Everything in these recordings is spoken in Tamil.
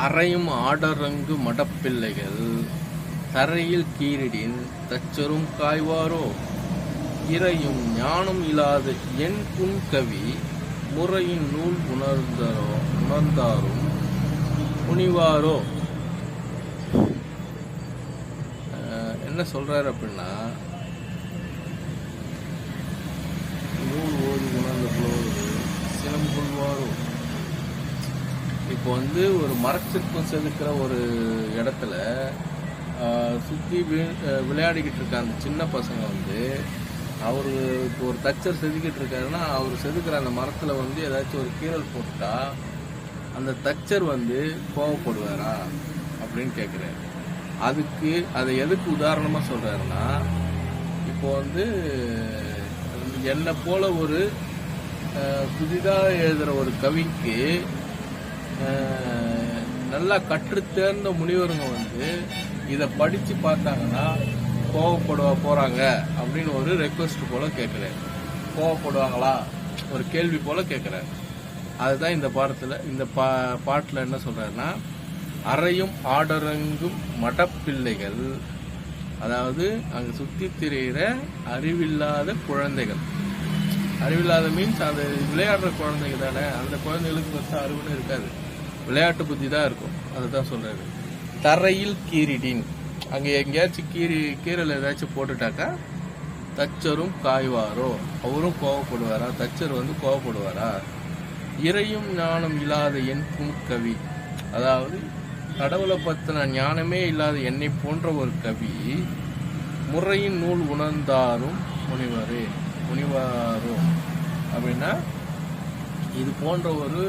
அறையும் ஆடரங்கு மடப்பிள்ளைகள் தரையில் கீரிடின் தச்சரும் காய்வாரோ இறையும் ஞானம் இல்லாத என் புன்கவி முறையின் நூல் உணர்ந்தாரும் முனிவாரோ. என்ன சொல்றாரு அப்படின்னா, நூல் ஓதி உணர்ந்த புலவரு சினம் கொள்வாரோ. இப்போ ஒரு மரத்திற்கும் செதுக்கிற ஒரு இடத்துல சுற்றி விளையாடிக்கிட்டு இருக்க அந்த சின்ன பசங்க அவரு இப்போ ஒரு தச்சர் செதுக்கிட்டு இருக்காருன்னா அவர் செதுக்கிற அந்த மரத்தில் ஏதாச்சும் ஒரு கீறல் போட்டா அந்த தச்சர் கோவப்படுவாரா அப்படின்னு கேட்குறாரு. அதுக்கு அதை எதுக்கு உதாரணமாக சொல்கிறாருன்னா, இப்போ என்னை போல ஒரு புதிதாக எழுதுகிற ஒரு கவிக்கு நல்லா கற்றுத்தேர்ந்த முனிவருங்க இதை படித்து பார்த்தாங்கன்னா போகிறாங்க அப்படின்னு ஒரு ரெக்வஸ்ட் போல கேட்குறாரு. கோவப்படுவாங்களா ஒரு கேள்வி போல கேட்குறாரு. அதுதான் இந்த பாட்டில் என்ன சொல்கிறாருன்னா, அறையும் ஆடரங்கும் மடப்பிள்ளைகள், அதாவது அங்கே சுற்றி திரிகிற அறிவில்லாத குழந்தைகள். அறிவில்லாத மீன்ஸ் அந்த விளையாடுற குழந்தைங்க தானே, அந்த குழந்தைகளுக்கு பெருசாக அறிவுன்னு இருக்காது, விளையாட்டு புத்தி தான் இருக்கும். அதுதான் சொல்றாரு. தரையில் கீரிடின், அங்கே எங்கேயாச்சும் கீரல் ஏதாச்சும் போட்டுட்டாக்கா தச்சரும் காய்வாரோ, அவரும் கோவப்படுவாரா, தச்சர் கோவப்படுவாரா. இறையும் ஞானம் இல்லாத என் புன்கவி, அதாவது கடவுளை பற்றின ஞானமே இல்லாத என்னை போன்ற ஒரு கவி முறையின் நூல் உணர்ந்தாரும் முனிவாரோ அப்படின்னா, இது போன்ற ஒரு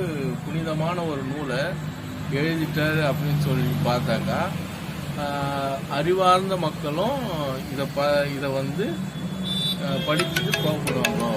புனிதமான ஒரு நூலை எழுதிட்டாரு அப்படின்னு சொல்லி பார்த்தாக்கா அறிவார்ந்த மக்களும் இதை படிச்சுட்டு கோவப்படுவாங்களோ.